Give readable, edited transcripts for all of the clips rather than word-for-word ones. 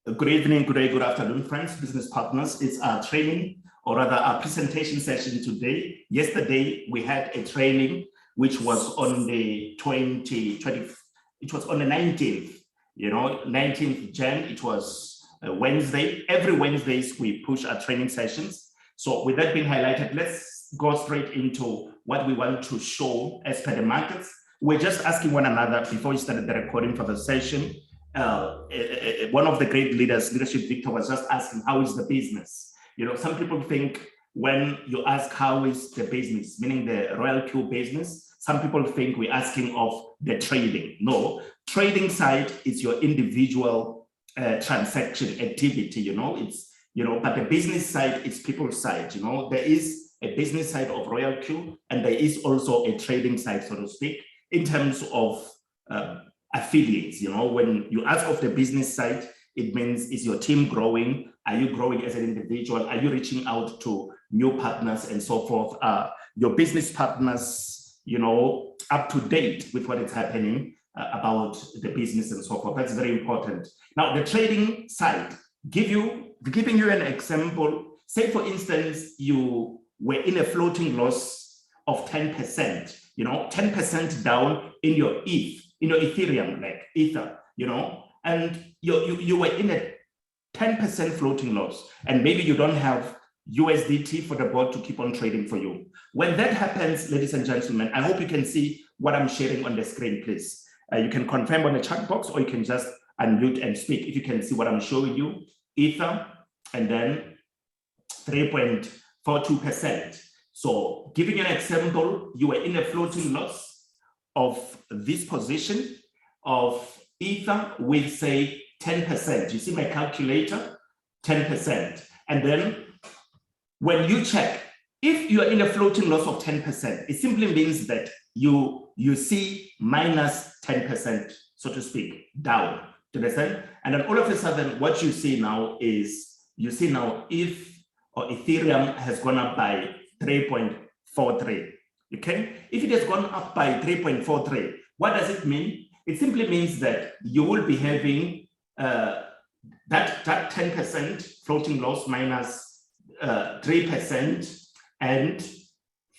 Good evening, good day, good afternoon, friends, business partners. It's our training, or rather our presentation session today. Yesterday, we had a training which was on the 19th, 19th Jan. It was Wednesday. Every Wednesdays, we push our training sessions. So with that being highlighted, let's go straight into what we want to show as per the markets. We're just asking one another before we started the recording for the session. One of the great leaders, Leadership Victor, was just asking, how is the business? You know, some people think when you ask how is the business, meaning the RoyalQ business, some people think we're asking of the trading. No, trading side is your individual transaction activity, but the business side is people's side, there is a business side of RoyalQ and there is also a trading side, so to speak, in terms of affiliates. When you ask of the business side, it means, is your team growing? Are you growing as an individual? Are you reaching out to new partners and so forth? Your business partners, up to date with what is happening about the business and so forth. That's very important. Now, the trading side, giving you an example. Say, for instance, you were in a floating loss of 10%, 10% down in your ETH, in your Ethereum, like Ether, and you were in a 10% floating loss, and maybe you don't have USDT for the board to keep on trading for you. When that happens, ladies and gentlemen, I hope you can see what I'm sharing on the screen, please. You can confirm on the chat box, or you can just unmute and speak. If you can see what I'm showing you, Ether, and then 3.42%. So giving you an example, you were in a floating loss of this position of Ether with, say, 10%. You see my calculator, 10%. And then when you check, if you are in a floating loss of 10%, it simply means that you see minus 10%, so to speak, down. Do you understand? And then all of a sudden, what you see now is, if Ethereum has gone up by 3.43. Okay, if it has gone up by 3.43, what does it mean? It simply means that you will be having that 10% floating loss minus 3% and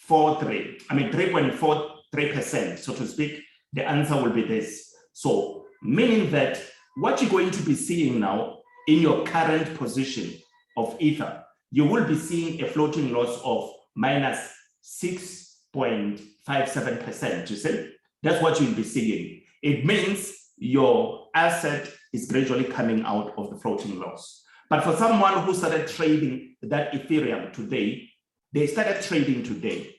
3.43%, so to speak. The answer will be this. So meaning that what you're going to be seeing now in your current position of Ether, you will be seeing a floating loss of minus 6.57%. You see, that's what you'll be seeing. It means your asset is gradually coming out of the floating loss. But for someone who started trading that Ethereum today, they started trading today,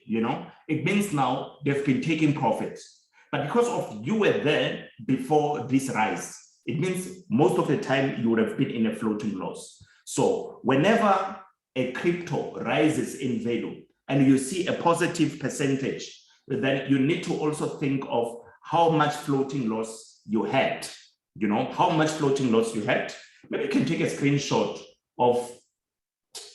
it means now they've been taking profits. But because of you were there before this rise, it means most of the time you would have been in a floating loss. So whenever a crypto rises in value, and you see a positive percentage, then you need to also think of how much floating loss you had, how much floating loss you had. Maybe you can take a screenshot of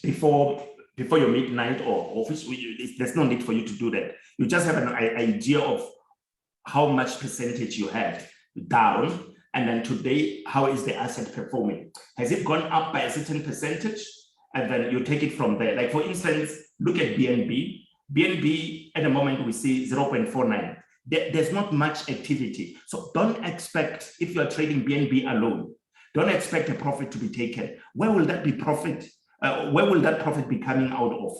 before your midnight, or there's no need for you to do that. You just have an idea of how much percentage you had down, and then today, how is the asset performing? Has it gone up by a certain percentage? And then you take it from there. Like, for instance, look at BNB. BNB, at the moment, we see 0.49. There's not much activity. So don't expect, if you're trading BNB alone, don't expect a profit to be taken. Where will that be profit? Where will that profit be coming out of?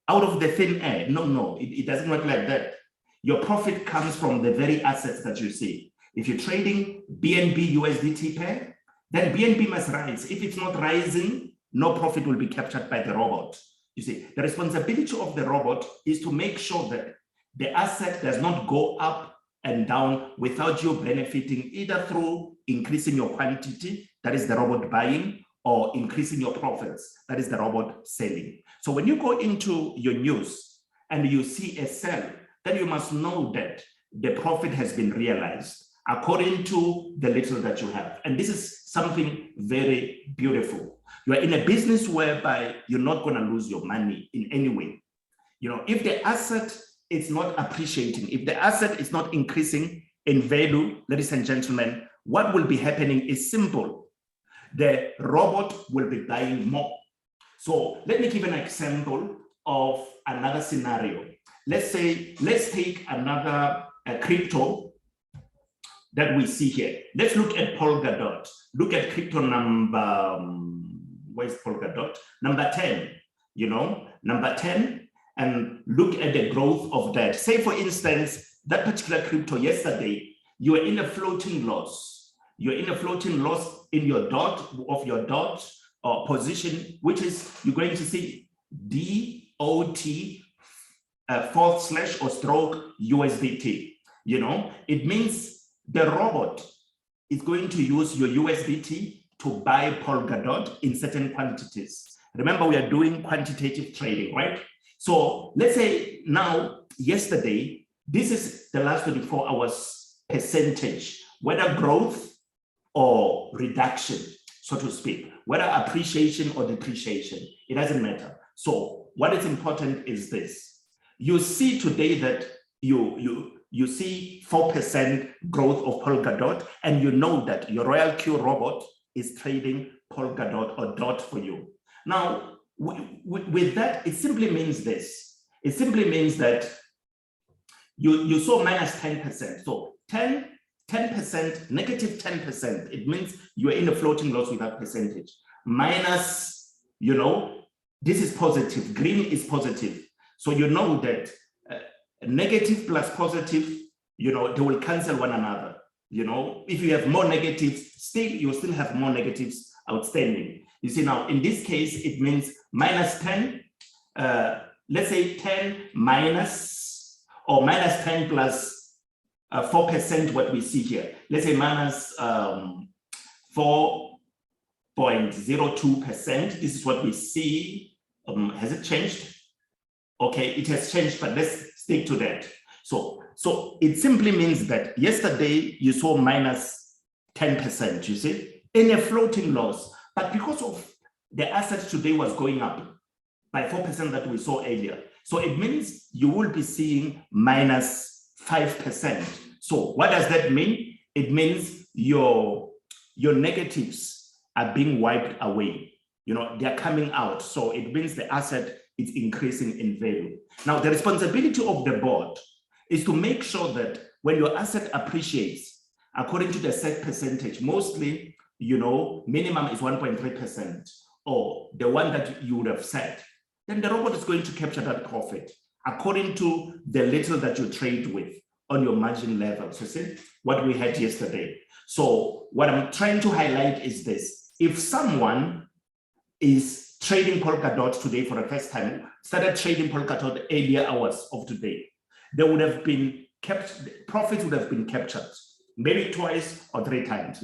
Out of the thin air? No, it doesn't work like that. Your profit comes from the very assets that you see. If you're trading BNB USDT pair, then BNB must rise. If it's not rising, no profit will be captured by the robot. You see, the responsibility of the robot is to make sure that the asset does not go up and down without you benefiting, either through increasing your quantity, that is the robot buying, or increasing your profits, that is the robot selling. So when you go into your news and you see a sell, then you must know that the profit has been realized according to the little that you have. And this is something very beautiful. You are in a business whereby you're not going to lose your money in any way. If the asset is not appreciating, if the asset is not increasing in value, ladies and gentlemen, what will be happening is simple. the robot will be buying more. So let me give an example of another scenario. Let's take another crypto that we see here. Let's look at Polkadot. Look at crypto number, where's Polkadot? Number 10, number 10, and look at the growth of that. Say, for instance, that particular crypto yesterday, you were in a floating loss. You're in a floating loss in your dot position, which is, you're going to see DOT / or stroke USDT. It means the robot is going to use your USDT to buy Polkadot in certain quantities. Remember, we are doing quantitative trading, right? So let's say now, yesterday, this is the last 24 hours percentage, whether growth or reduction, so to speak, whether appreciation or depreciation, it doesn't matter. So what is important is this. You see today that you see 4% growth of Polkadot, and you know that your RoyalQ robot is trading Polkadot or DOT for you. Now, with that, it simply means this. It simply means that you saw minus 10%. So 10%, negative 10%, it means you're in a floating loss with that percentage. Minus, this is positive, green is positive. So you know that negative plus positive, they will cancel one another. If you have more negatives, you still have more negatives outstanding. You see, now in this case, it means minus 10, let's say 10 minus, or minus 10 plus 4%, what we see here. Let's say minus 4.02%. This is what we see. Has it changed? Okay, it has changed, but let's stick to that. So it simply means that yesterday you saw minus 10%, you see, in a floating loss. But because of the assets today was going up by 4% that we saw earlier. So it means you will be seeing minus 5%. So what does that mean? It means your negatives are being wiped away. They're coming out. So it means the asset is increasing in value. Now, the responsibility of the board is to make sure that when your asset appreciates, according to the set percentage, mostly, minimum is 1.3%, or the one that you would have set, then the robot is going to capture that profit according to the little that you trade with on your margin levels. You see what we had yesterday. So what I'm trying to highlight is this. If someone is trading Polkadot today for the first time, started trading Polkadot earlier hours of today, they would have been profits would have been captured, maybe twice or 3 times,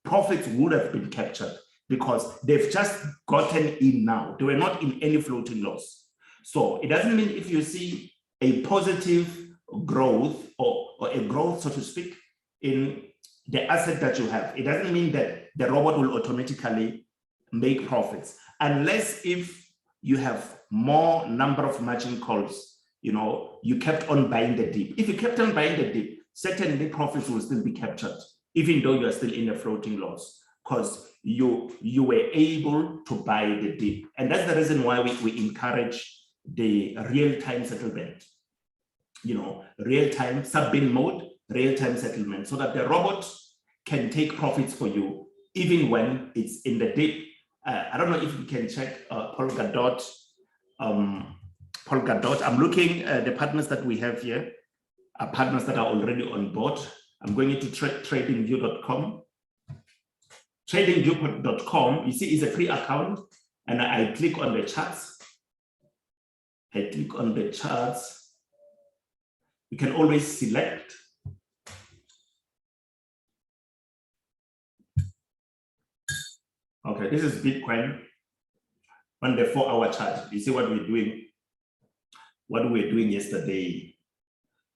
profits would have been captured because they've just gotten in now. They were not in any floating loss. So it doesn't mean if you see a positive growth or a growth, so to speak, in the asset that you have, it doesn't mean that the robot will automatically make profits, unless if you have more number of margin calls, you kept on buying the dip. If you kept on buying the dip, certainly profits will still be captured, even though you are still in a floating loss, because you were able to buy the dip. And that's the reason why we encourage the real-time settlement, real-time sub-bin mode, real-time settlement, so that the robot can take profits for you, even when it's in the dip. I don't know if you can check Polkadot. Polkadot. I'm looking at the partners that we have here, partners that are already on board. I'm going into tradingview.com. Tradingview.com, you see, is a free account, and I click on the charts. I click on the charts. You can always select. Okay, this is Bitcoin on the 4-hour chart. You see what we're doing, what we were doing yesterday.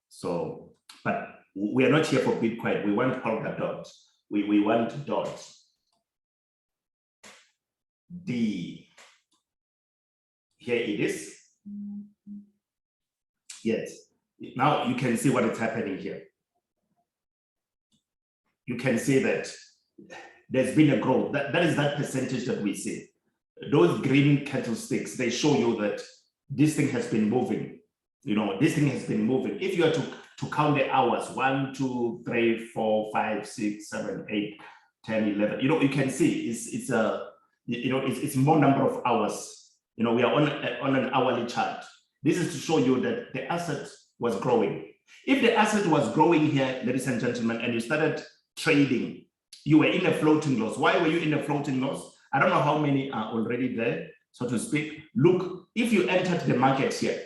So, but we are not here for Bitcoin. We want Polkadot. We want DOT. Here it is. Yes. Now you can see what is happening here. You can see that there's been a growth. That is that percentage that we see. Those green candlesticks, they show you that this thing has been moving. You know, this thing has been moving. If you are to count the hours, 1, 2, 3, 4, 5, 6, 7, 8, 10, 11, you know, you can see it's a, you know, it's more number of hours. You know, we are on an hourly chart. This is to show you that the asset was growing. If the asset was growing here, ladies and gentlemen, and you started trading, you were in a floating loss. Why were you in a floating loss? I don't know how many are already there, so to speak. Look, if you entered the market here,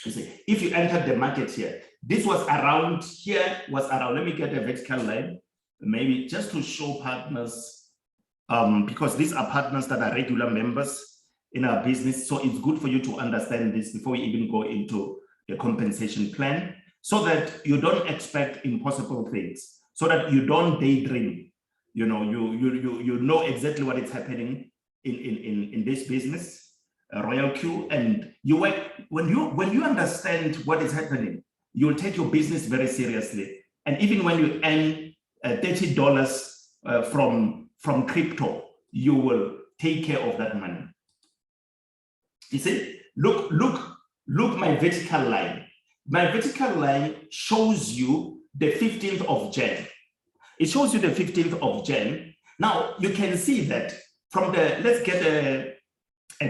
you see, if you entered the market here, this was around here, was around, let me get a vertical line, maybe just to show partners, because these are partners that are regular members in our business. So it's good for you to understand this before you even go into the compensation plan, so that you don't expect impossible things, so that you don't daydream. You know, you know exactly what is happening in this business, RoyalQ, and you work, when you understand what is happening, you will take your business very seriously. And even when you earn $30 from crypto, you will take care of that money. You see, look my vertical line. My vertical line shows you the 15th of Jan. It shows you the 15th of Jan. Now you can see that from the, let's get a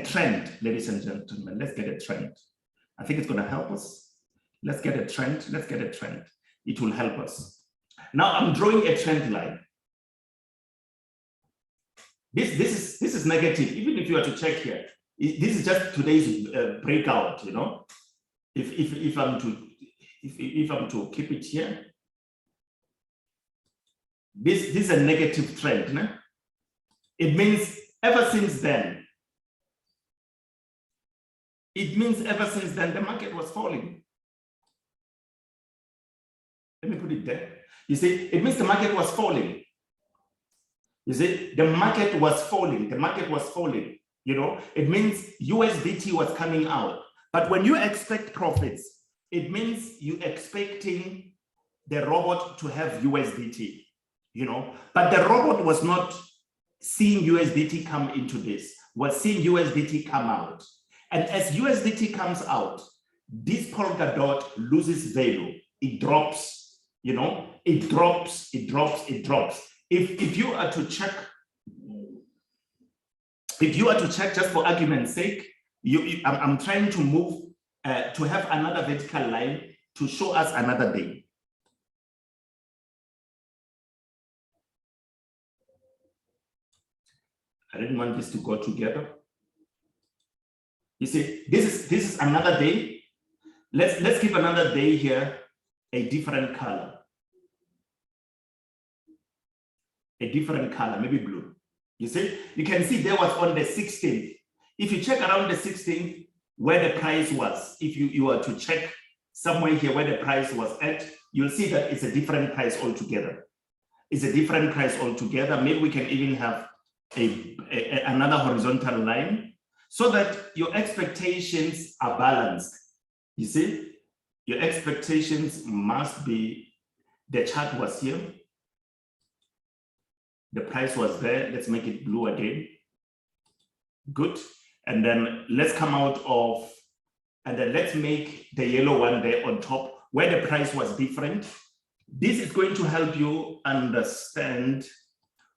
trend, ladies and gentlemen, let's get a trend. I think it's going to help us. Let's get a trend, let's get a trend. It will help us. Now I'm drawing a trend line. This is negative, even if you are to check here. This is just today's breakout, you know. If I'm to keep it here, this is a negative trend. No? It means ever since then, the market was falling. Let me put it there. You see, it means the market was falling. You see, the market was falling. The market was falling. You know, it means USDT was coming out. But when you expect profits, it means you're expecting the robot to have USDT. You know, but the robot was not seeing USDT come into this, was seeing USDT come out. And as USDT comes out, this polka dot loses value. It drops, you know, it drops. If you are to check, just for argument's sake, I'm trying to move to have another vertical line to show us another day. I didn't want this to go together. You see, this is another day. Let's give another day here a different color. A different color, maybe blue. You see, you can see there was on the 16th. If you check around the 16th where the price was, if you were to check somewhere here where the price was at, you'll see that it's a different price altogether. It's a different price altogether. Maybe we can even have another horizontal line so that your expectations are balanced. You see, your expectations must be, the chart was here, the price was there. Let's make it blue again. Good. And then let's come out of, and then let's make the yellow one there on top where the price was different. This is going to help you understand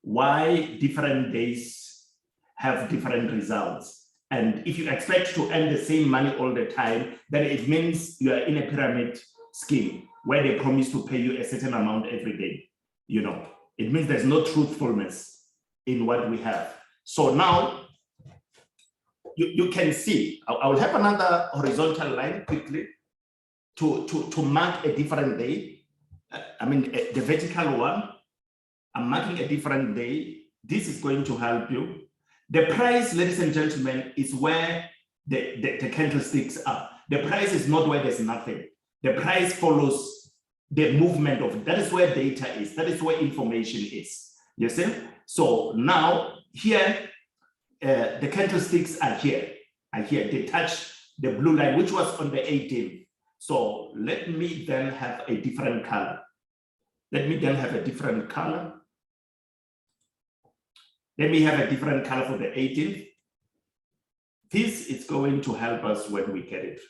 why different days have different results. And if you expect to earn the same money all the time, then it means you are in a pyramid scheme where they promise to pay you a certain amount every day. You know, it means there's no truthfulness in what we have. So now you can see, I will have another horizontal line quickly to mark a different day. I mean, the vertical one, I'm marking a different day. This is going to help you. The price, ladies and gentlemen, is where the candlesticks are. The price is not where there's nothing. The price follows the movement of it. That is where data is. That is where information is. You see? So now here, the candlesticks are here. They touch the blue line, which was on the 18th. So let me then have a different color. Let me then have a different color. Let me have a different color for the 18th. This is going to help us when we get it.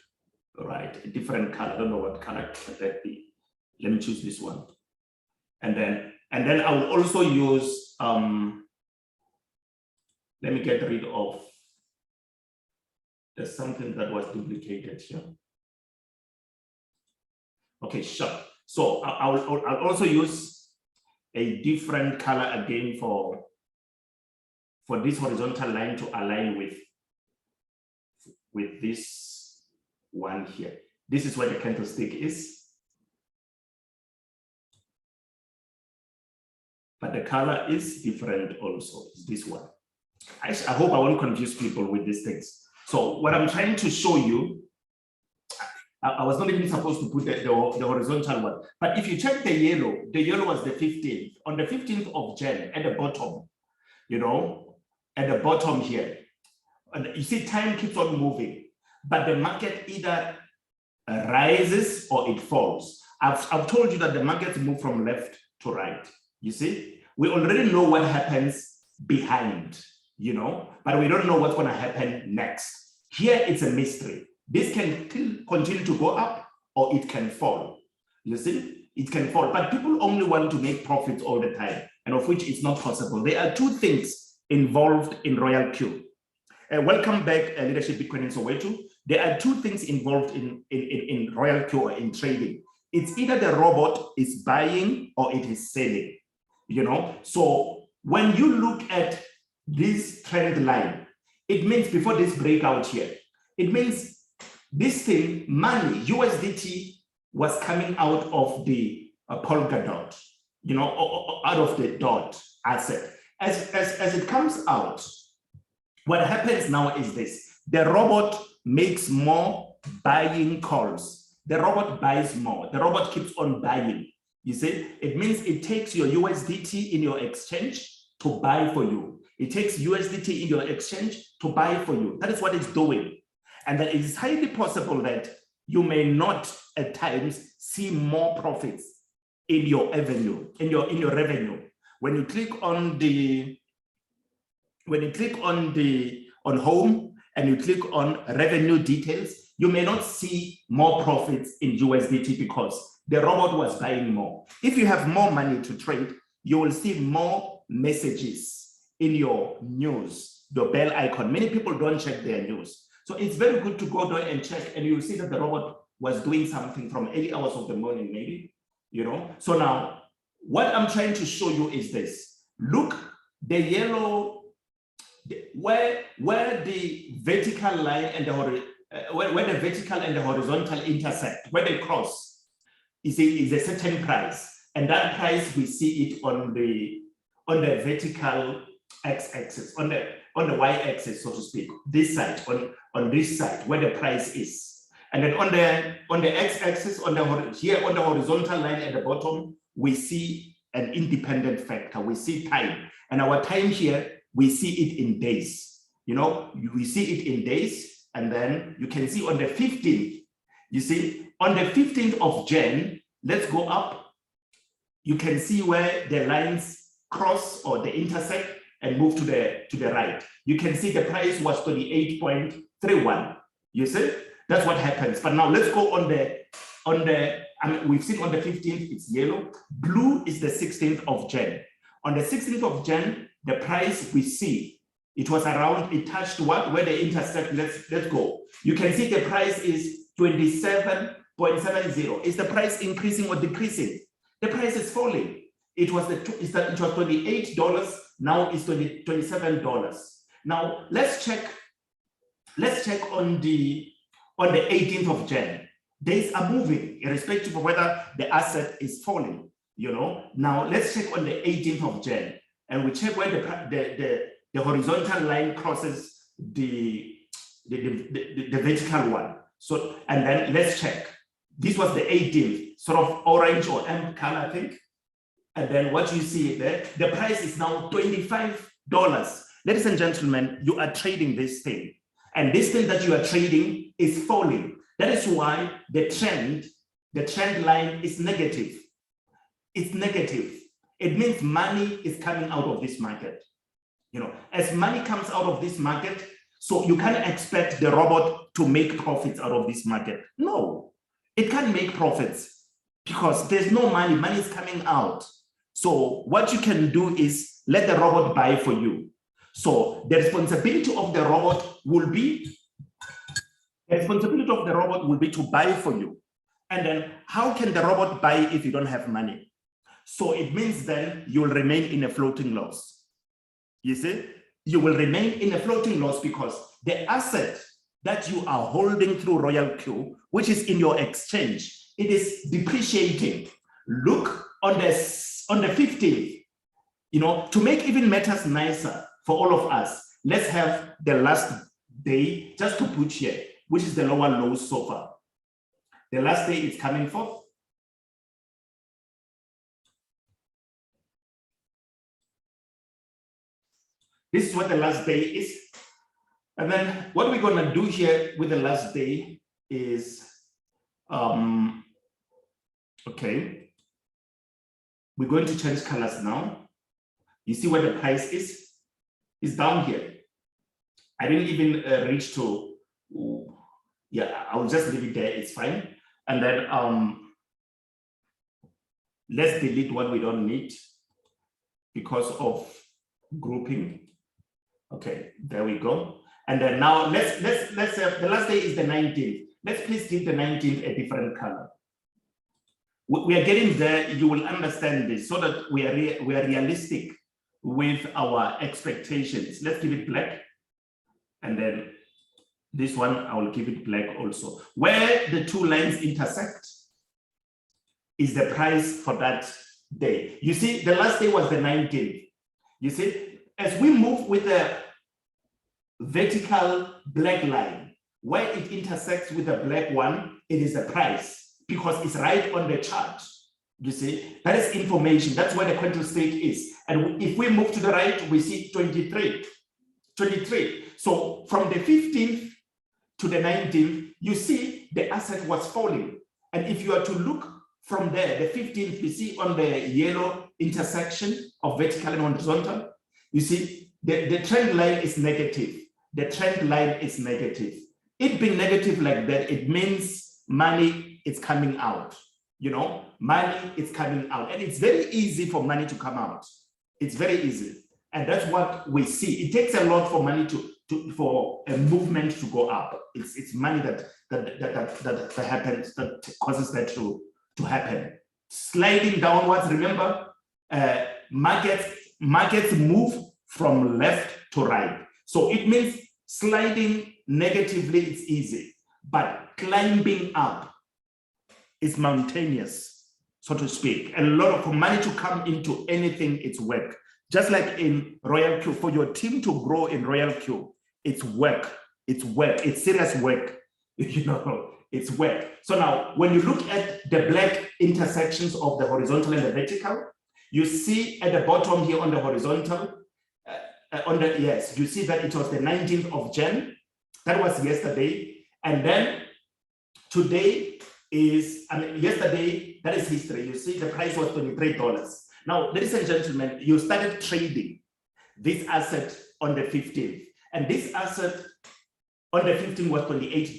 All right, a different color. I don't know what color could that be. Let me choose this one. And then I will also use, let me get rid of, there's something that was duplicated here. Okay, sure. So I'll also use a different color again for this horizontal line to align with this one here. This is where the candlestick is. But the color is different also, it's this one. I hope I won't confuse people with these things. So what I'm trying to show you, I was not even supposed to put the horizontal one, but if you check the yellow was the 15th. On the 15th of Jan, at the bottom, you know, at the bottom here, and you see time keeps on moving, but the market either rises or it falls. I've told you that the markets move from left to right. You see, we already know what happens behind, you know, but we don't know what's going to happen next. Here it's a mystery. This can continue to go up or it can fall. You see, it can fall, but people only want to make profits all the time, and of which it's not possible. There are two things involved in RoyalQ. Welcome back, Leadership Bitcoin in Soweto. There are two things involved in RoyalQ or in trading. It's either the robot is buying or it is selling, you know. So when you look at this trend line, it means before this breakout here, it means this thing, money, USDT, was coming out of the polka dot, you know, out of the dot asset. As it comes out, what happens now is this: the robot makes more buying calls. The robot buys more. The robot keeps on buying. You see, it means it takes your USDT in your exchange to buy for you. It takes USDT in your exchange to buy for you. That is what it's doing. And that it is highly possible that you may not at times see more profits in your revenue, in your revenue. When you click on on home and you click on revenue details, you may not see more profits in USDT because the robot was buying more. If you have more money to trade, you will see more messages in your news, the bell icon. Many people don't check their news. So it's very good to go there and check, and you'll see that the robot was doing something from early hours of the morning, maybe, you know. So now, what I'm trying to show you is this. Look, the yellow, where the vertical line and where the vertical and the horizontal intersect, where they cross, is a certain price, and that price we see it on the vertical x-axis, on the y-axis, so to speak, this side, on this side where the price is, and then on the x-axis, here on the horizontal line at the bottom, we see an independent factor. We see time, and our time here, we see it in days. You know, we see it in days, and then you can see on the 15th. You see, on the 15th of Jan, let's go up. You can see where the lines cross or they intersect and move to the right. You can see the price was 28.31. You see, that's what happens. But now let's go on the I mean, we've seen on the 15th it's yellow. Blue is the 16th of Jan. On the 16th of Jan, the price we see, it was around, it touched what? Where they intersect. Let's go. You can see the price is 27.70. Is the price increasing or decreasing? The price is falling. It was $28. Now it's $27. Now let's check on the 18th of Jan. Days are moving, irrespective of whether the asset is falling. You know. Now let's check on the 18th of Jan, and we check where the horizontal line crosses the vertical one. So, and then let's check. This was the 18th, sort of orange or amber color, I think. And then what you see there, the price is now $25. Ladies and gentlemen, you are trading this thing. And this thing that you are trading is falling. That is why the trend line is negative. It's negative. It means money is coming out of this market. You know, as money comes out of this market, so you can't expect the robot to make profits out of this market. No, it can't make profits because there's no money. Money is coming out. So what you can do is let the robot buy for you. So the responsibility of the robot will be to buy for you. And then how can the robot buy if you don't have money? So it means then you'll remain in a floating loss. You see, you will remain in a floating loss because the asset that you are holding through RoyalQ, which is in your exchange, it is depreciating. Look on the 15th, you know, to make even matters nicer for all of us, let's have the last day just to put here, which is the lower low so far. The last day is coming forth. This is what the last day is. And then what we're going to do here with the last day is, okay, we're going to change colors now. You see where the price is? It's down here. I didn't even reach to, yeah, I'll just leave it there, it's fine. And then let's delete what we don't need because of grouping. Okay, there we go. And then now let's have, the last day is the 19th. Let's please give the 19th a different color. We are getting there, you will understand this so that we are realistic with our expectations. Let's give it black. And then this one, I will give it black also. Where the two lines intersect is the price for that day. You see, the last day was the 19th. You see, as we move with the vertical black line, where it intersects with the black one, it is the price because it's right on the chart. You see, that is information. That's where the quantity state is. And if we move to the right, we see 23. So from the 15th to the 19th, you see the asset was falling. And if you are to look from there, the 15th, you see on the yellow intersection of vertical and horizontal, you see the trend line is negative. The trend line is negative. It being negative like that, it means money is coming out. You know, money is coming out. And it's very easy for money to come out. It's very easy. And that's what we see. It takes a lot for money for a movement to go up. It's money that happens, that causes that to happen. Sliding downwards, remember, markets move from left to right. So it means sliding negatively, it's easy, but climbing up is mountainous, so to speak. A lot of, for money to come into anything, it's work. Just like in RoyalQ, for your team to grow in RoyalQ, it's work, it's serious work, you know, it's work. So now, when you look at the black intersections of the horizontal and the vertical, you see at the bottom here on the horizontal, yes, you see that it was the 19th of Jan. That was yesterday. And then today is, yesterday, that is history. You see the price was $23. Now, ladies and gentlemen, you started trading this asset on the 15th. And this asset on the 15th was $28.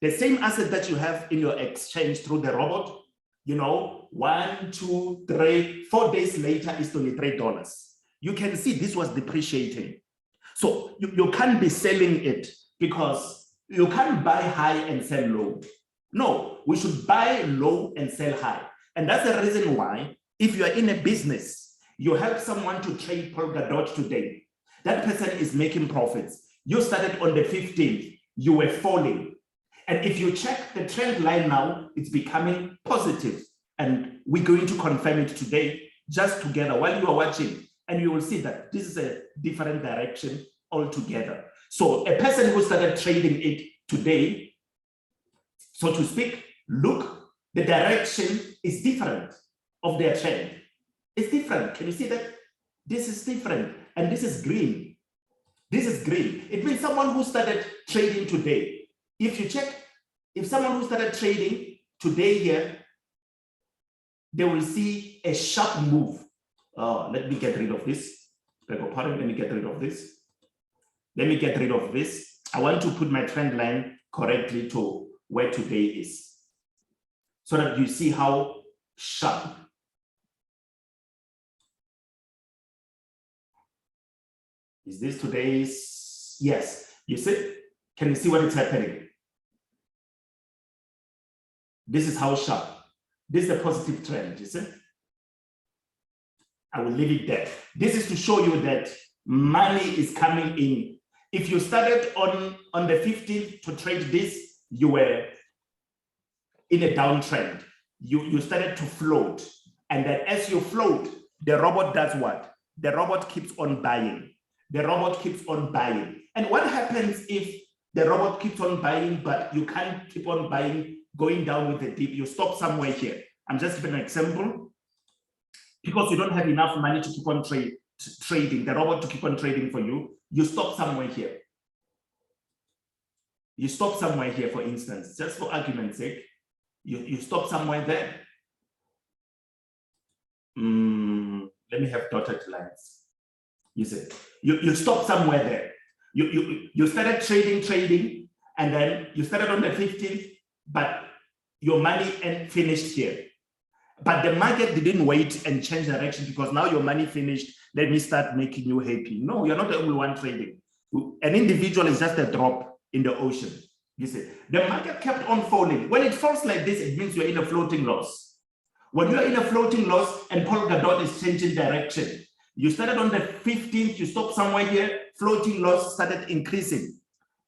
The same asset that you have in your exchange through the robot, you know, 1, 2, 3, 4 days later is $23. You can see this was depreciating. So you can't be selling it because you can't buy high and sell low. No, we should buy low and sell high. And that's the reason why, if you are in a business, you help someone to trade Polkadot today, that person is making profits. You started on the 15th, you were falling. And if you check the trend line now, it's becoming positive. And we're going to confirm it today, just together while you are watching. And you will see that this is a different direction altogether. So a person who started trading it today, so to speak, look, the direction is different of their trend. It's different. Can you see that? This is different. And this is green. This is green. It means someone who started trading today. If you check, if someone who started trading today here, they will see a sharp move. Let me get rid of this. Pardon, let me get rid of this. Let me get rid of this. I want to put my trend line correctly to where today is, so that you see how sharp. Is this today's? Yes. You see? Can you see what is happening? This is how sharp. This is a positive trend, you see? I will leave it there. This is to show you that money is coming in. If you started on the 15th to trade this, you were in a downtrend. You started to float. And then as you float, the robot does what? The robot keeps on buying. The robot keeps on buying. And what happens if the robot keeps on buying, but you can't keep on buying, going down with the dip? You stop somewhere here. I'm just giving an example. Because you don't have enough money to keep on trading, the robot to keep on trading for you, you stop somewhere here. You stop somewhere here, for instance, just for argument's sake, you stop somewhere there. Let me have dotted lines. You see, you stop somewhere there. You started trading, and then you started on the 15th, but your money finished here. But the market didn't wait and change direction because now your money finished. Let me start making you happy. No, you're not the only one trading. An individual is just a drop in the ocean. You see, the market kept on falling. When it falls like this, it means you're in a floating loss. When you're in a floating loss and polka dot is changing direction, you started on the 15th, you stopped somewhere here, floating loss started increasing.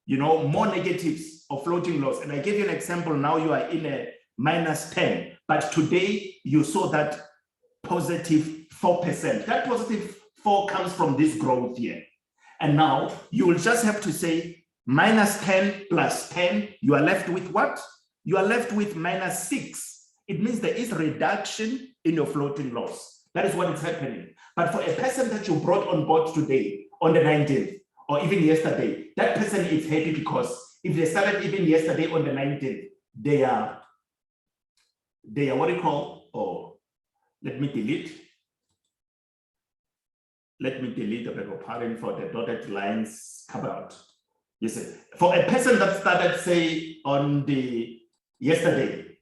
You know, more negatives of floating loss. And I gave you an example. Now you are in a -10. But today you saw that positive 4%. That positive 4 comes from this growth here. And now you will just have to say -10 plus 10. You are left with what? You are left with -6. It means there is reduction in your floating loss. That is what is happening. But for a person that you brought on board today, on the 19th, or even yesterday, that person is happy because if they started even yesterday on the 19th, they are what do you call, oh, let me delete the pardon for the dotted lines come out. You see, for a person that started, say, on the yesterday,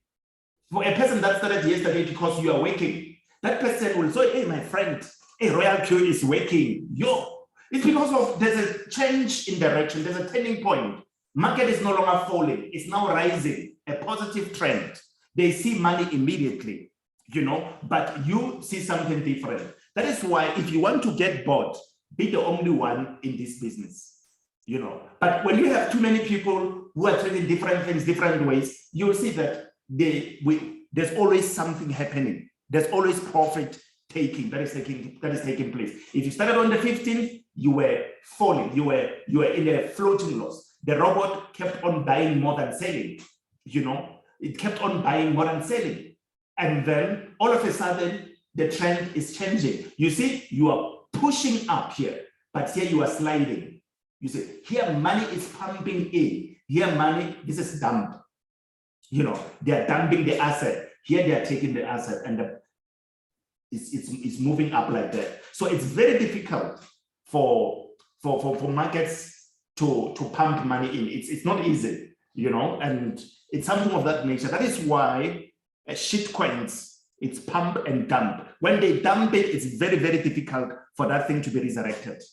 because you are waking, that person will say, hey, my friend, hey, RoyalQ is waking. Yo, it's because of there's a change in direction, there's a turning point. Market is no longer falling, it's now rising, a positive trend. They see money immediately, you know, but you see something different. That is why if you want to get bought, be the only one in this business, you know. But when you have too many people who are trading different things, different ways, you'll see that there's always something happening. There's always profit taking that is taking place. If you started on the 15th, you were falling, you were in a floating loss. The robot kept on buying more than selling, you know. It kept on buying more than selling. And then all of a sudden, the trend is changing. You see, you are pushing up here, but here you are sliding. You see, here money is pumping in. Here money, this is dump. You know, they are dumping the asset. Here they are taking the asset and it's moving up like that. So it's very difficult for markets to pump money in. It's not easy, you know, and it's something of that nature. That is why shit coins, it's pump and dump. When they dump it, it's very, very difficult for that thing to be resurrected.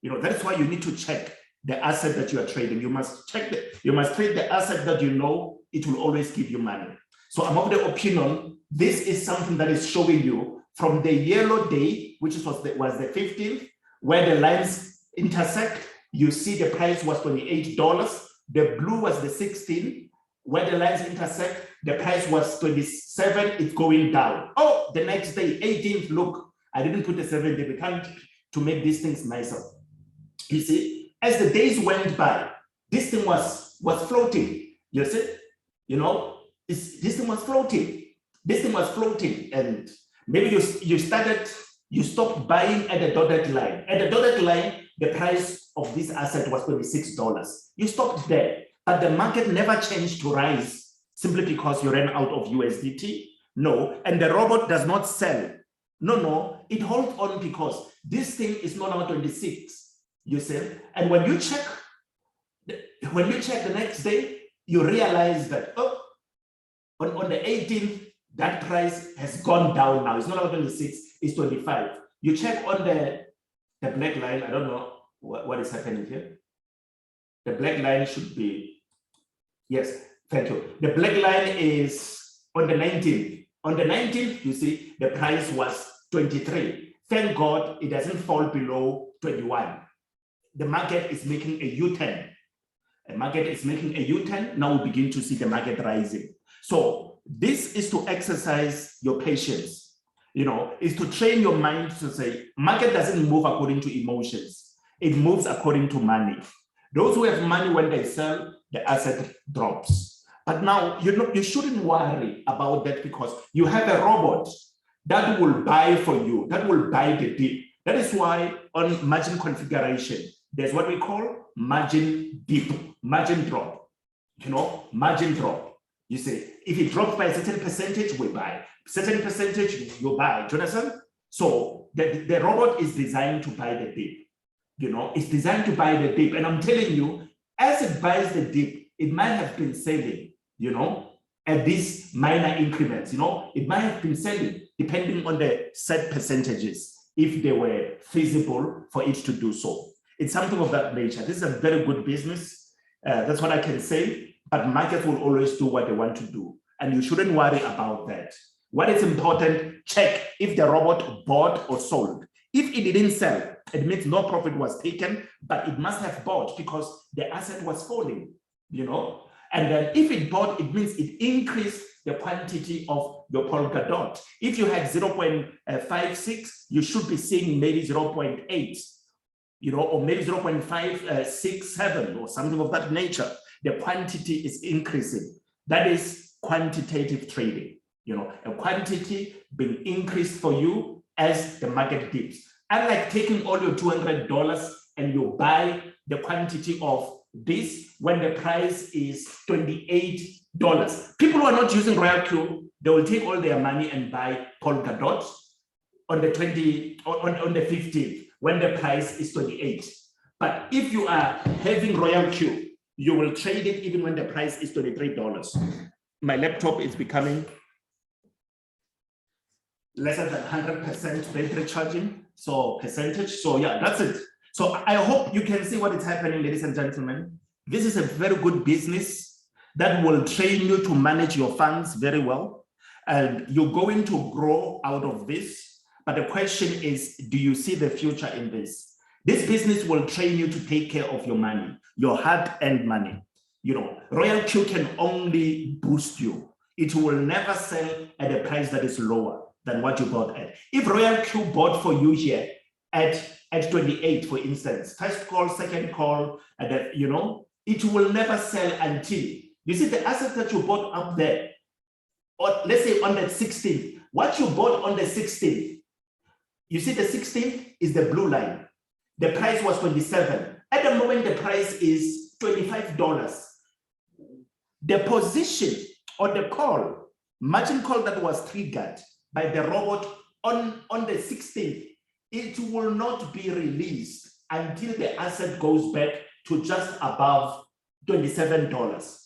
You know, that's why you need to check the asset that you are trading. You must trade the asset that you know it will always give you money. So I'm of the opinion, this is something that is showing you from the yellow day, which was the 15th, where the lines intersect, you see the price was $28. The blue was the 16th. Where the lines intersect, the price was 27, it's going down. Oh, the next day, 18th, look, I didn't put the 7 day, we can't to make these things nicer. You see, as the days went by, this thing was floating. You see, you know, this thing was floating. This thing was floating, and maybe you stopped buying at the dotted line. At the dotted line, the price of this asset was $26. You stopped there. But the market never changed to rise simply because you ran out of USDT. No, and the robot does not sell. No, it holds on because this thing is no longer 26, you see. And when you check the next day, you realize that, oh, on the 18th, that price has gone down now. It's no longer 26, it's 25. You check on the black line, I don't know what is happening here. The black line should be, yes, thank you. The black line is on the 19th. On the 19th, you see, the price was 23. Thank God it doesn't fall below 21. The market is making a U-turn. The market is making a U-turn. Now we begin to see the market rising. So this is to exercise your patience, you know, is to train your mind to say, market doesn't move according to emotions. It moves according to money. Those who have money, when they sell, the asset drops. But now, you shouldn't worry about that, because you have a robot that will buy for you, that will buy the dip. That is why on margin configuration, there's what we call margin dip, margin drop, you know, margin drop. You say, if it drops by a certain percentage, we buy. Certain percentage, you buy. Do you understand? So the robot is designed to buy the dip. You know, it's designed to buy the dip. And I'm telling you, as it buys the dip, it might have been selling, you know, at these minor increments, you know, it might have been selling depending on the set percentages, if they were feasible for it to do so. It's something of that nature. This is a very good business. That's what I can say. But markets will always do what they want to do. And you shouldn't worry about that. What is important, check if the robot bought or sold. If it didn't sell, it means no profit was taken, but it must have bought because the asset was falling, you know. And then if it bought, it means it increased the quantity of your polka dot. If you had 0.56, you should be seeing maybe 0.8, you know, or maybe 0.567 or something of that nature. The quantity is increasing. That is quantitative trading, you know, a quantity being increased for you as the market dips. Unlike taking all your $200 and you buy the quantity of this when the price is $28. People who are not using RoyalQ, they will take all their money and buy polka dots on the 15th when the price is 28. But if you are having RoyalQ, you will trade it even when the price is $23. My laptop is becoming lesser than 100% battery charging, so percentage. So yeah, that's it. So I hope you can see what is happening, ladies and gentlemen. This is a very good business that will train you to manage your funds very well. And you're going to grow out of this. But the question is, do you see the future in this? This business will train you to take care of your money, your hard-earned money. You know, RoyalQ can only boost you. It will never sell at a price that is lower than what you bought at. If RoyalQ bought for you here at 28, for instance, first call, second call, and that, you know, it will never sell until, you see the asset that you bought up there, or let's say on the 16th, what you bought on the 16th, you see the 16th is the blue line. The price was 27. At the moment, the price is $25. The position or the call, margin call that was triggered by the robot on the 16th, it will not be released until the asset goes back to just above $27.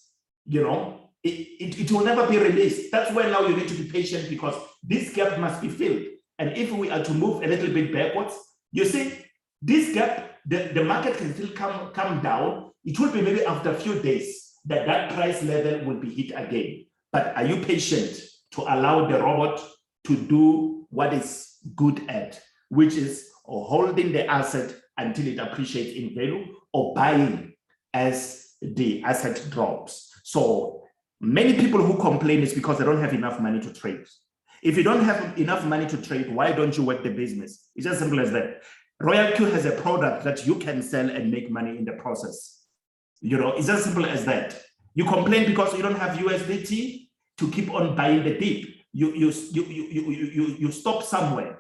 You know, it will never be released. That's why now you need to be patient, because this gap must be filled. And if we are to move a little bit backwards, you see, this gap, the market can still come down. It will be maybe after a few days that price level will be hit again. But are you patient to allow the robot to do what is good at, which is holding the asset until it appreciates in value, or buying as the asset drops? So many people who complain is because they don't have enough money to trade. If you don't have enough money to trade, why don't you work the business? It's as simple as that. RoyalQ has a product that you can sell and make money in the process. You know, it's as simple as that. You complain because you don't have USDT to keep on buying the dip. You stop somewhere.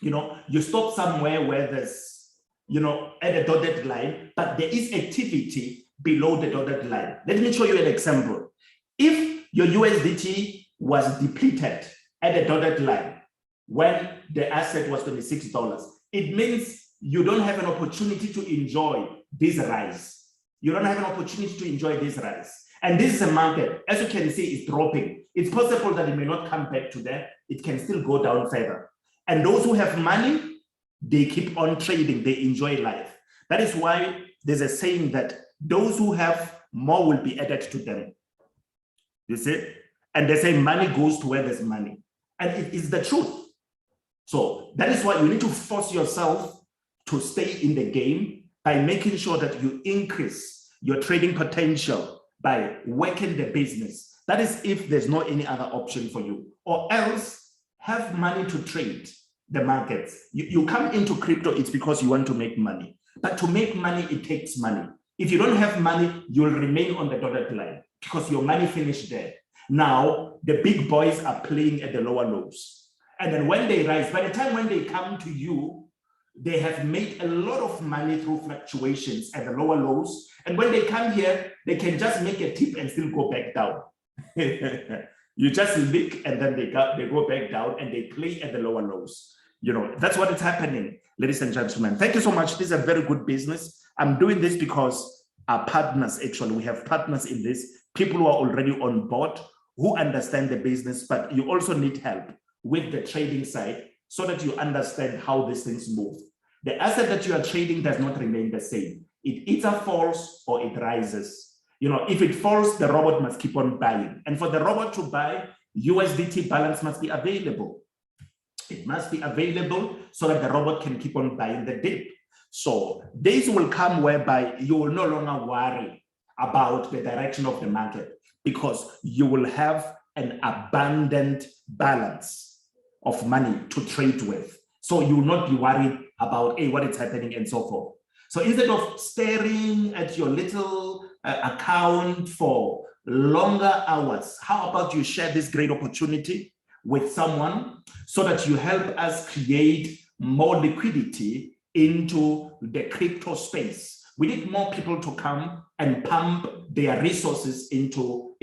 You know, you stop somewhere where there's, you know, at a dotted line, but there is activity below the dotted line. Let me show you an example. If your USDT was depleted at the dotted line when the asset was $26, it means you don't have an opportunity to enjoy this rise. You don't have an opportunity to enjoy this rise. And this is a market, as you can see, is dropping. It's possible that it may not come back to that. It can still go down further. And those who have money, they keep on trading, they enjoy life. That is why there's a saying that those who have more will be added to them. You see? And they say money goes to where there's money. And it is the truth. So that is why you need to force yourself to stay in the game by making sure that you increase your trading potential by working the business. That is if there's no any other option for you. Or else have money to trade the markets. You come into crypto, it's because you want to make money. But to make money, it takes money. If you don't have money, you'll remain on the dotted line because your money finished there. Now, the big boys are playing at the lower lows. And then when they rise, by the time when they come to you, they have made a lot of money through fluctuations at the lower lows. And when they come here, they can just make a tip and still go back down. You just lick and then they go back down and they play at the lower lows. You know, that's what is happening, ladies and gentlemen. Thank you so much. This is a very good business. I'm doing this because our partners, actually, we have partners in this, people who are already on board, who understand the business, but you also need help with the trading side so that you understand how these things move. The asset that you are trading does not remain the same. It either falls or it rises. You know, if it falls, the robot must keep on buying. And for the robot to buy, USDT balance must be available. It must be available so that the robot can keep on buying the dip. So days will come whereby you will no longer worry about the direction of the market because you will have an abundant balance of money to trade with. So you will not be worried about what is happening and so forth. So instead of staring at your little account for longer hours, how about you share this great opportunity with someone so that you help us create more liquidity into the crypto space. We need more people to come and pump their resources into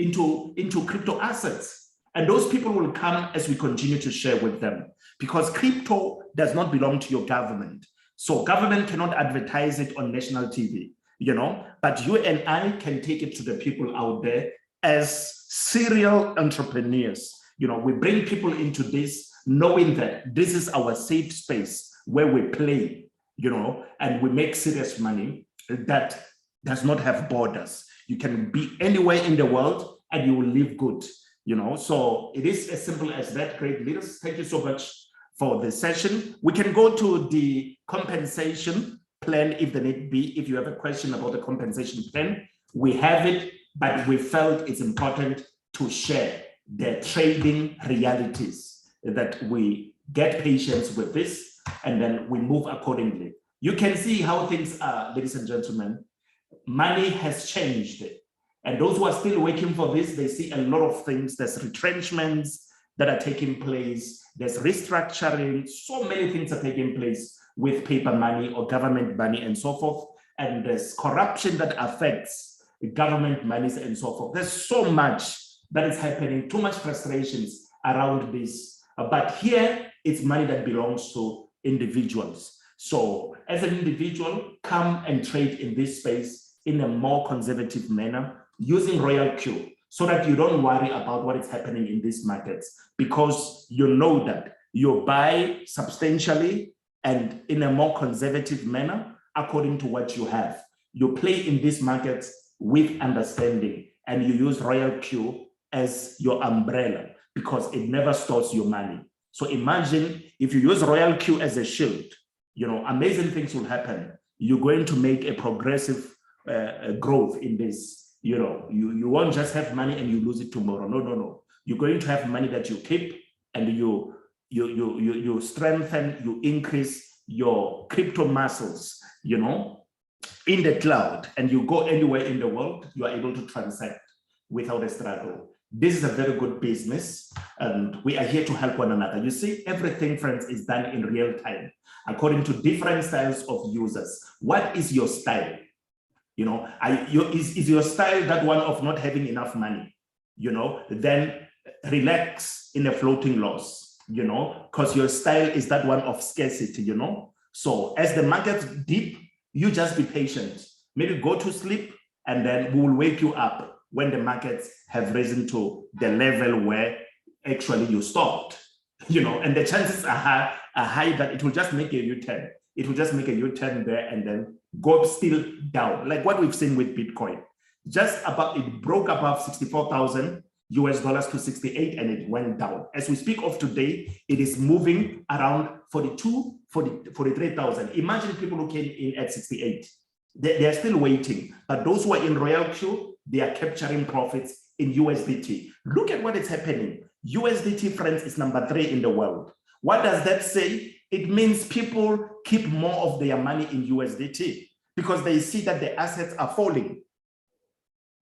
crypto assets. And those people will come as we continue to share with them, because crypto does not belong to your government. So government cannot advertise it on national TV, you know, but you and I can take it to the people out there as serial entrepreneurs. You know, we bring people into this knowing that this is our safe space where we play, you know, and we make serious money that does not have borders. You can be anywhere in the world and you will live good, you know. So it is as simple as that. Great leaders, thank you so much for the session. We can go to the compensation plan if the need be. If you have a question about the compensation plan, we have it, but we felt it's important to share the trading realities, that we get patience with this and then we move accordingly. You can see how things are, ladies and gentlemen. Money has changed. And those who are still waiting for this, they see a lot of things. There's retrenchments that are taking place. There's restructuring. So many things are taking place with paper money or government money and so forth. And there's corruption that affects government monies and so forth. There's so much that is happening, too much frustrations around this. But here, it's money that belongs to individuals. So as an individual, come and trade in this space in a more conservative manner using RoyalQ so that you don't worry about what is happening in these markets, because you know that you buy substantially and in a more conservative manner according to what you have. You play in these markets with understanding and you use RoyalQ as your umbrella because it never stores your money. So imagine if you use RoyalQ as a shield, you know, amazing things will happen. You're going to make a progressive growth in this. You know, you won't just have money and you lose it tomorrow. No, no, no. You're going to have money that you keep and you strengthen, you increase your crypto muscles, you know, in the cloud, and you go anywhere in the world, you are able to transact without a struggle. This is a very good business, and we are here to help one another. You see, everything, friends, is done in real time, according to different styles of users. What is your style? You know, is your style that one of not having enough money? You know, then relax in a floating loss, you know, because your style is that one of scarcity, you know. So as the markets dip, you just be patient. Maybe go to sleep, and then we will wake you up when the markets have risen to the level where actually you stopped. And the chances are high that it will just make a U-turn. It will just make a U-turn there and then go still down, like what we've seen with Bitcoin. Just about, it broke above 64,000 US dollars to 68, and it went down. As we speak of today, it is moving around 43,000. Imagine people who came in at 68. They are still waiting, but those who are in RoyalQ, they are capturing profits in USDT. Look at what is happening. USDT, friends, is number 3 in the world. What does that say? It means people keep more of their money in USDT because they see that the assets are falling.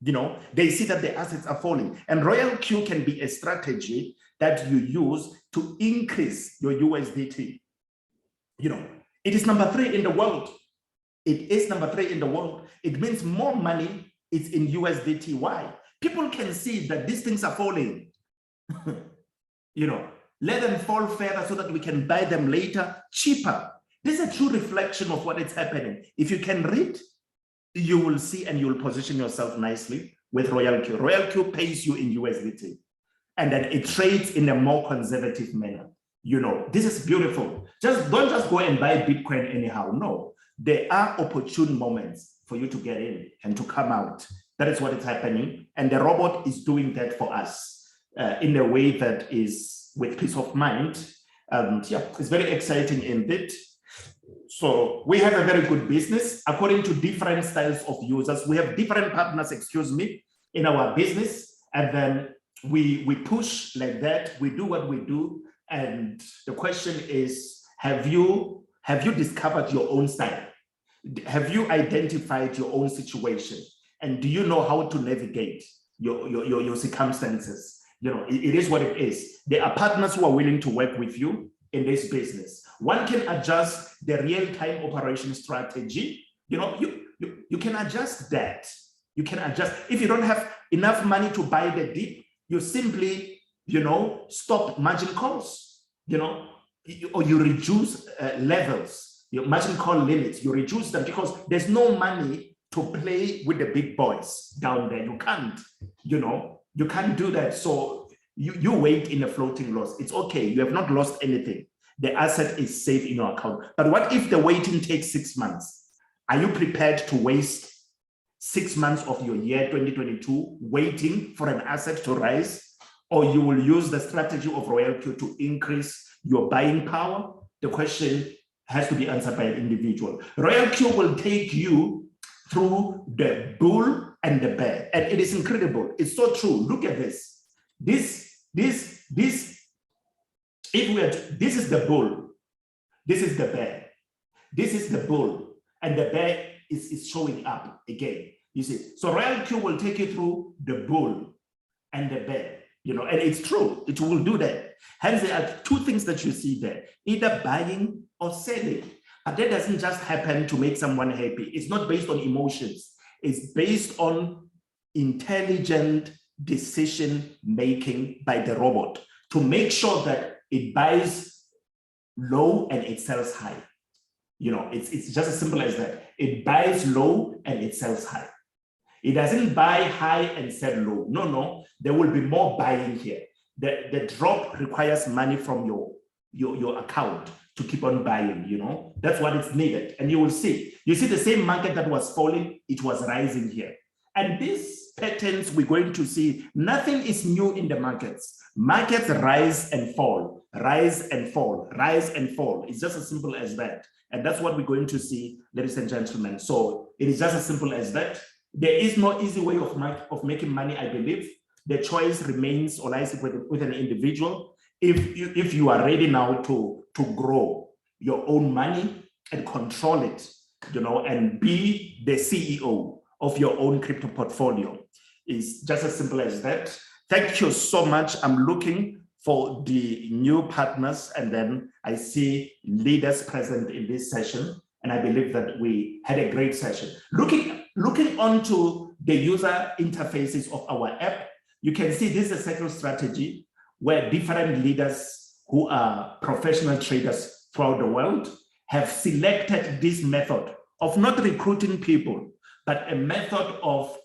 They see that the assets are falling. And RoyalQ can be a strategy that you use to increase your USDT. It is number 3 in the world. It is number 3 in the world. It means more money is in USDT. Why? People can see that these things are falling. Let them fall further so that we can buy them later cheaper. This is a true reflection of what is happening. If you can read, you will see, and you will position yourself nicely with RoyalQ. RoyalQ pays you in USDT, and then it trades in a more conservative manner. This is beautiful. Don't just go and buy Bitcoin anyhow. No, there are opportune moments for you to get in and to come out. That is what is happening. And the robot is doing that for us in a way that is with peace of mind. Yeah, it's very exciting indeed. So we have a very good business according to different styles of users. We have different partners, in our business. And then we push like that. We do what we do. And the question is, have you discovered your own style? Have you identified your own situation? And do you know how to navigate your circumstances? It is what it is. There are partners who are willing to work with you in this business. One can adjust the real-time operation strategy. You can adjust that. You can adjust. If you don't have enough money to buy the dip, you simply, stop margin calls, or you reduce levels, your margin call limits, you reduce them because there's no money to play with the big boys down there. You can't, you can't do that. So you wait in a floating loss. It's okay. You have not lost anything. The asset is safe in your account. But what if the waiting takes 6 months? Are you prepared to waste 6 months of your year 2022 waiting for an asset to rise? Or you will use the strategy of RoyalQ to increase your buying power? The question has to be answered by an individual. RoyalQ will take you through the bull and the bear. And it is incredible. It's so true. Look at this. This is the bull. This is the bear. This is the bull. And the bear is showing up again. You see, so RoyalQ will take you through the bull and the bear, and it's true. It will do that. Hence, there are 2 things that you see there, either buying or selling. But that doesn't just happen to make someone happy. It's not based on emotions. It's based on intelligent decision making by the robot to make sure that it buys low and it sells high. It's just as simple as that. It buys low and it sells high. It doesn't buy high and sell low. No, there will be more buying here. The drop requires money from your account to keep on buying, that's what is needed. And you will see the same market that was falling, it was rising here. And these patterns we're going to see, nothing is new in the markets. Markets rise and fall, rise and fall, rise and fall. It's just as simple as that. And that's what we're going to see, ladies and gentlemen. So it is just as simple as that. There is no easy way of making money, I believe. The choice remains or lies with an individual. If you are ready now to grow your own money and control it, and be the CEO of your own crypto portfolio. It's just as simple as that. Thank you so much. I'm looking for the new partners, and then I see leaders present in this session, and I believe that we had a great session. Looking onto the user interfaces of our app, you can see this is a circle strategy where different leaders who are professional traders throughout the world, have selected this method of not recruiting people, but a method of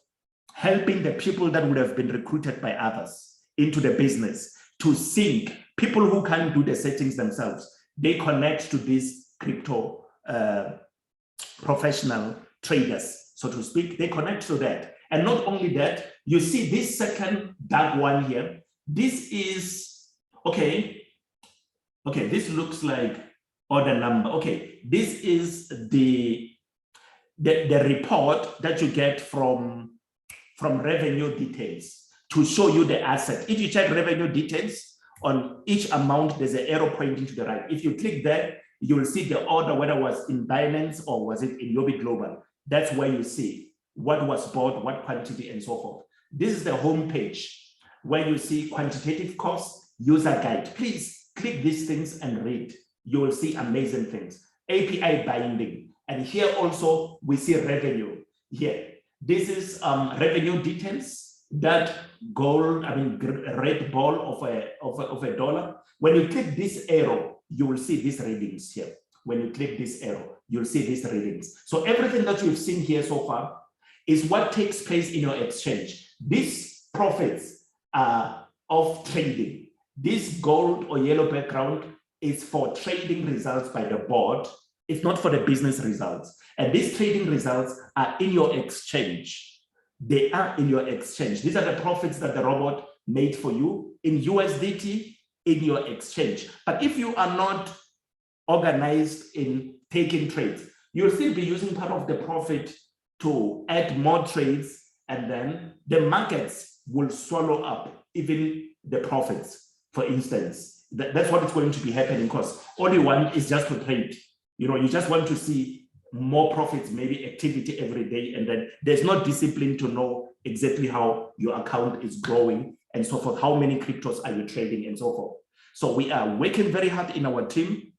helping the people that would have been recruited by others into the business to sync. People who can't do the settings themselves, they connect to these crypto professional traders, so to speak. They connect to that. And not only that, you see this second dark one here. This is, okay, this looks like order number. Okay, this is the report that you get from revenue details to show you the asset. If you check revenue details, on each amount, there's an arrow pointing to the right. If you click there, you will see the order, whether it was in Binance or was it in Huobi Global. That's where you see what was bought, what quantity, and so forth. This is the home page where you see quantitative cost, user guide. Please click these things and read. You will see amazing things. API binding. And here also, we see revenue here. This is revenue details. That gold, red ball of a dollar. When you click this arrow, you will see these readings here. When you click this arrow, you'll see these readings. So everything that you've seen here so far is what takes place in your exchange. These profits are of trading. This gold or yellow background is for trading results by the board. It's not for the business results. And these trading results are in your exchange. They are in your exchange. These are the profits that the robot made for you in USDT in your exchange. But if you are not organized in taking trades, you'll still be using part of the profit to add more trades, and then the markets will swallow up even the profits, for instance. That's what is going to be happening, because all you want is just to trade. You just want to see more profits, maybe activity every day, and then there's no discipline to know exactly how your account is growing and so forth, how many cryptos are you trading and so forth. So we are working very hard in our team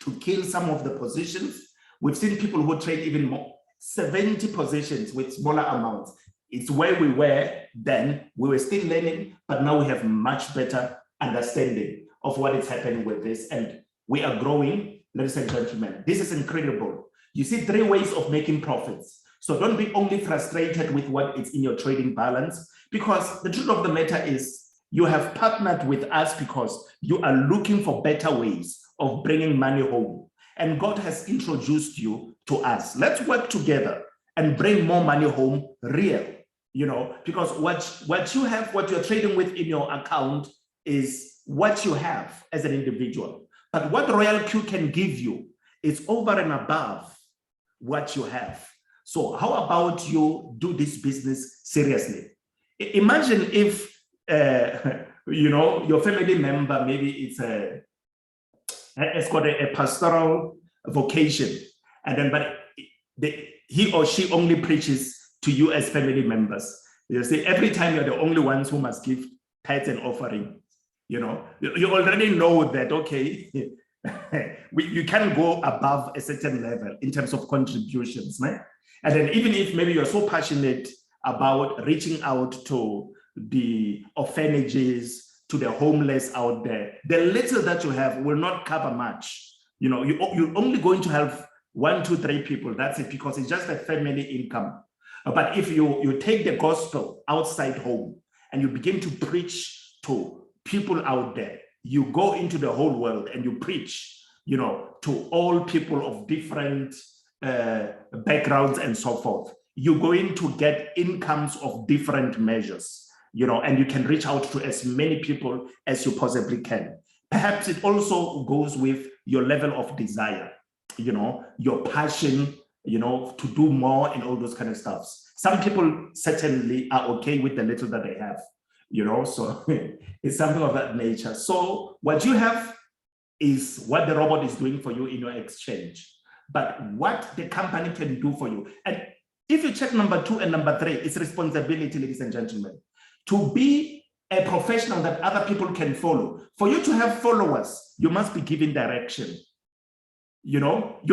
to kill some of the positions. We've seen people who trade even more, 70 positions with smaller amounts. It's where we were then. We were still learning, but now we have much better understanding of what is happening with this, and we are growing, ladies and gentlemen. This is incredible. You see 3 ways of making profits. So don't be only frustrated with what is in your trading balance, because the truth of the matter is you have partnered with us because you are looking for better ways of bringing money home. And God has introduced you to us. Let's work together and bring more money home real, because what you have, what you're trading with in your account is what you have as an individual. But what RoyalQ can give you is over and above what you have. So how about you do this business seriously? Imagine if your family member, maybe it's got a pastoral vocation, and then he or she only preaches to you as family members. You see, every time you're the only ones who must give tithes and offering. You already know that, okay, you can go above a certain level in terms of contributions, right? And then even if maybe you're so passionate about reaching out to the orphanages, to the homeless out there, the little that you have will not cover much. You're only going to have 1, 2, 3 people. That's it, because it's just a family income. But if you take the gospel outside home and you begin to preach to people out there, you go into the whole world and you preach, to all people of different backgrounds and so forth. You're going to get incomes of different measures, and you can reach out to as many people as you possibly can. Perhaps it also goes with your level of desire, your passion, to do more and all those kind of stuff. Some people certainly are okay with the little that they have. So it's something of that nature. So what you have is what the robot is doing for you in your exchange, but what the company can do for you. And if you check number 2 and number 3, it's responsibility, ladies and gentlemen, to be a professional that other people can follow. For you to have followers, you must be giving direction. You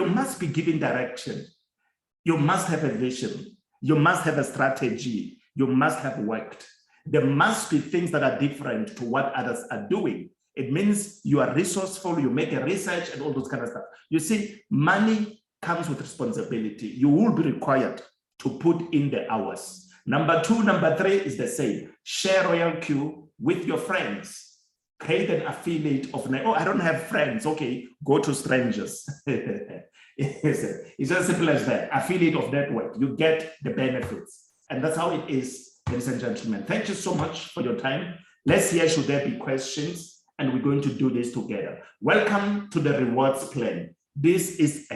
must be giving direction. You must have a vision. You must have a strategy. You must have worked. There must be things that are different to what others are doing It means you are resourceful, you make a research and all those kind of stuff. You see, money comes with responsibility. You will be required to put in the hours. Number 2, number 3 is the same. Share RoyalQ with your friends. Create an affiliate of, oh, I don't have friends. Okay, go to strangers. It's as simple as that. Affiliate of network. You get the benefits. And that's how it is, ladies and gentlemen. Thank you so much for your time. Let's hear, should there be questions? And we're going to do this together. Welcome to the rewards plan. These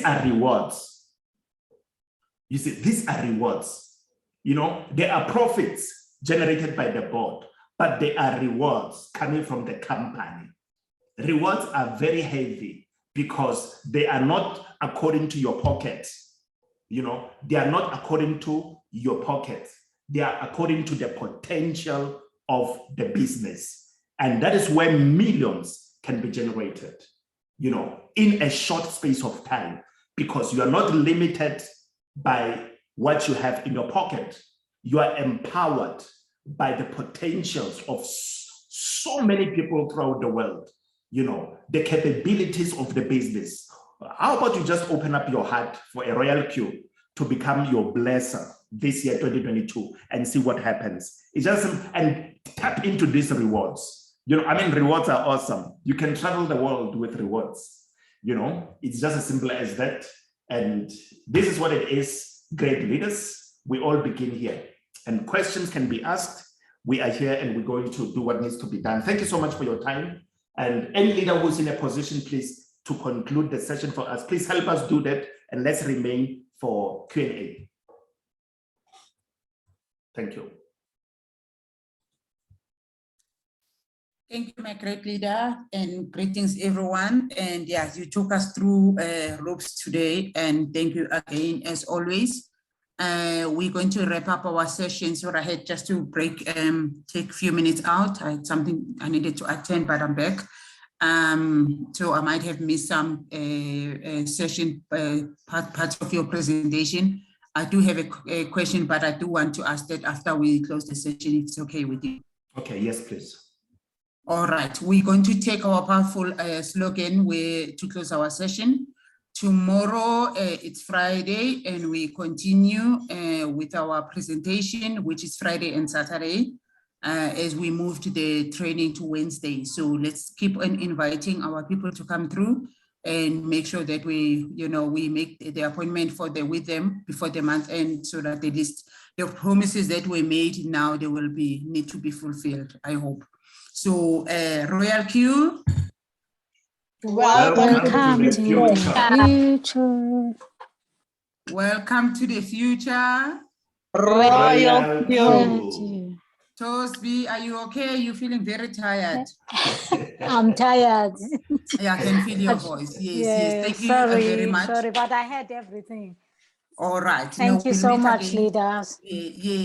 are rewards. You see, these are rewards. You know, there are profits generated by the board, but they are rewards coming from the company. Rewards are very heavy because they are not according to your pocket. You know, they are not according to your pocket. They are according to the potential of the business. And that is where millions can be generated, you know, in a short space of time, because you are not limited by what you have in your pocket. You are empowered by the potentials of so many people throughout the world, you know, the capabilities of the business. How about you just open up your heart for a RoyalQ to become your blesser this year, 2022, and see what happens. It's just, and tap into these rewards. You know, I mean, rewards are awesome. You can travel the world with rewards. You know, it's just as simple as that. And this is what it is. Great leaders, we all begin here. And questions can be asked. We are here and we're going to do what needs to be done. Thank you so much for your time. And any leader who's in a position, please, to conclude the session for us, please help us do that. And let's remain for Q&A. Thank you. Thank you, my great leader, and greetings, everyone. And yes, you took us through ropes today, and thank you again, as always. We're going to wrap up our session, so I had just to break, take a few minutes out. I had something I needed to attend, but I'm back. So I might have missed some session parts of your presentation. I do have a question, but I do want to ask that after we close the session, if it's okay with you. Okay, yes, please. All right, we're going to take our powerful slogan to close our session. Tomorrow, it's Friday, and we continue with our presentation, which is Friday and Saturday, as we move to the training to Wednesday. So let's keep on inviting our people to come through and make sure that we, you know, we make the appointment with them before the month end, so that at least the promises that we made now, they will need to be fulfilled, I hope. So RoyalQ. Welcome to the future. Welcome to the future. RoyalQ. Tosby, are you okay? You're feeling very tired. I'm tired. Yeah, I can feel your voice. Yes. Thank you very much. Sorry, but I had everything. All right. Thank you so much, leaders. Yeah.